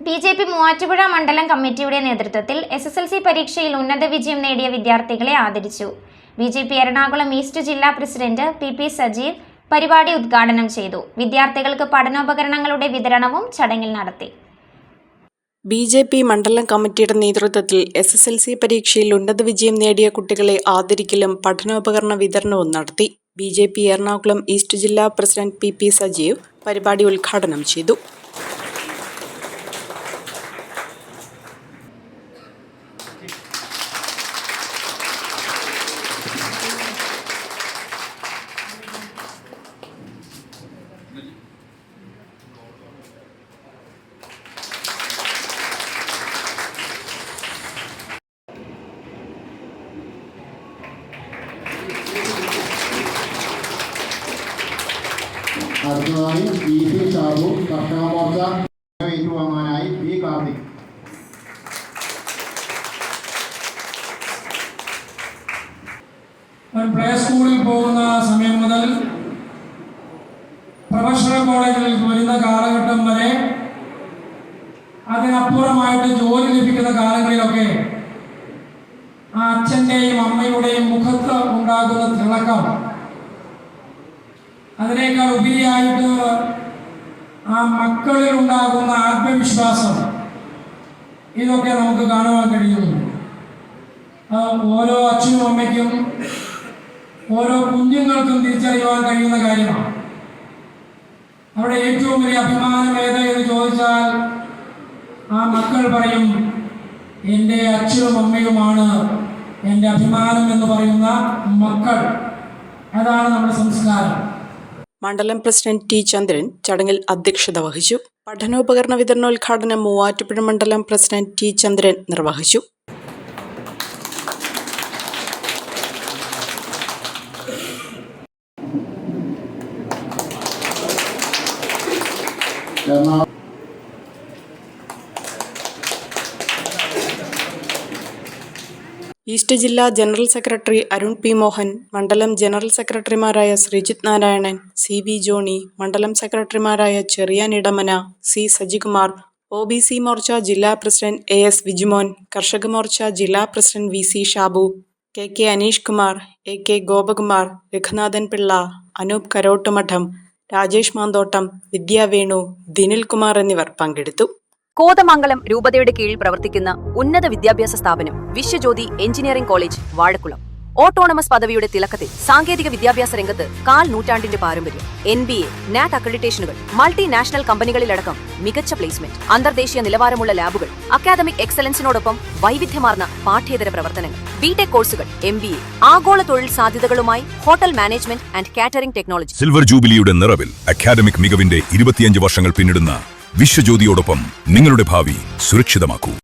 BJP. Muvattupuzha മണ്ഡലം കമ്മിറ്റിയുടെ നേതൃത്വത്തിൽ SSLC പരീക്ഷയിൽ ഉന്നത വിജയം നേടിയ വിദ്യാർത്ഥികളെ ആദരിച്ചു. ബി.ജെ.പി. എറണാകുളം ഈസ്റ്റ് ജില്ലാ പ്രസിഡന്റ് P. സജീവ് പരിപാടി ഉദ്ഘാടനം ചെയ്തു. വിദ്യാർത്ഥികൾക്ക് പഠനോപകരണങ്ങളുടെ വിതരണവും ചടങ്ങിൽ നടത്തി. ബി.ജെ.പി. മണ്ഡലം കമ്മിറ്റിയുടെ നേതൃത്വത്തിൽ SSLC പരീക്ഷയിൽ ഉന്നത വിജയം നേടിയ കുട്ടികളെ ആദരിക്കലും പഠനോപകരണ വിതരണവും നടത്തി. ബി.ജെ.പി. എറണാകുളം ഈസ്റ്റ് ജില്ലാ പ്രസിഡന്റ് P. സജീവ് പരിപാടി ഉദ്ഘാടനം ചെയ്തു. അടുത്തതായി PC ഷാബു കർഷക മോർച്ച ഏറ്റുവാങ്ങാനായി P. കാർത്തിക്. പ്ലേ സ്കൂളിൽ പോകുന്ന സമയം മുതൽ പ്രൊഫഷണൽ കോളേജിൽ വരുന്ന കാലഘട്ടം വരെ അതിനപ്പുറമായിട്ട് ജോലി ലഭിക്കുന്ന കാലങ്ങളിലൊക്കെ ആ അച്ഛൻ്റെയും അമ്മയുടെയും മുഖത്ത് ഉണ്ടാകുന്ന തിളക്കം, അതിനേക്കാൾ ഉപരിയായിട്ട് ആ മക്കളിൽ ഉണ്ടാകുന്ന ആത്മവിശ്വാസം, ഇതൊക്കെ നമുക്ക് കാണുവാൻ കഴിയുന്നു. ഓരോ അച്ഛനും അമ്മയ്ക്കും ഓരോ കുഞ്ഞുങ്ങൾക്കും തിരിച്ചറിയുവാൻ കഴിയുന്ന കാര്യമാണ്. അവിടെ ഏറ്റവും വലിയ അഭിമാനം ഏത് എന്ന് ചോദിച്ചാൽ ആ മക്കൾ പറയും, എൻ്റെ അച്ഛനും അമ്മയുമാണ് എൻ്റെ അഭിമാനം എന്ന് പറയുന്ന മക്കൾ. അതാണ് നമ്മുടെ സംസ്കാരം. മണ്ഡലം പ്രസിഡന്റ് T. ചന്ദ്രൻ ചടങ്ങിൽ അധ്യക്ഷത വഹിച്ചു. പഠനോപകരണ വിതരണോദ്ഘാടനം മൂവാറ്റുപുഴ മണ്ഡലം പ്രസിഡന്റ് T. ചന്ദ്രൻ നിർവഹിച്ചു. ഈസ്റ്റ് ജില്ലാ general secretary Arun P. Mohan, മണ്ഡലം ജനറൽ സെക്രട്ടറിമാരായ ശ്രീജിത്ത് നാരായണൻ, C. ജോണി, മണ്ഡലം സെക്രട്ടറിമാരായ ചെറിയാൻ ഇടമന, C. സജികുമാർ, OBC മോർച്ച ജില്ലാ പ്രസിഡന്റ് AS വിജുമോൻ, കർഷക മോർച്ച ജില്ലാ president VC Shabu, KK Aneesh Kumar, AK Gopakumar, Raghunathan Pillai, Anoop Karottumadom, Rajesh Manthottam, Vidya Venu, Dinil Kumar എന്നിവർ പങ്കെടുത്തു. കോതമംഗലം രൂപതയുടെ കീഴിൽ പ്രവർത്തിക്കുന്ന ഉന്നത വിദ്യാഭ്യാസ സ്ഥാപനം Viswajyothi engineering college Vazhakulam autonomous പദവിയുടെ തിളക്കത്തിൽ സാങ്കേതിക വിദ്യാഭ്യാസ രംഗത്ത് 1/4 നൂറ്റാണ്ടിന്റെ പാരമ്പര്യം, NBA, NAC അക്രഡിറ്റേഷനുകൾ, മൾട്ടിനാഷണൽ കമ്പനികളിലടക്കം മികച്ച പ്ലേസ്മെന്റ്, അന്തർദേശീയ നിലവാരമുള്ള ലാബുകൾ, അക്കാദമിക് എക്സലൻസിനോടൊപ്പം വൈവിധ്യമാർന്ന പാഠ്യേതര പ്രവർത്തനങ്ങൾ, ബിടെക് കോഴ്സുകൾ, MBA, ആഗോള തൊഴിൽ സാധ്യതകളുമായി hotel management and catering technology. Silver ജൂബിലിയുടെ നിറവിൽ അക്കാദമിക് മികവിന്റെ 25 വർഷങ്ങൾ പിന്നിടുന്ന വിശ്വജ്യോതിയോടൊപ്പം നിങ്ങളുടെ ഭാവി സുരക്ഷിതമാക്കൂ.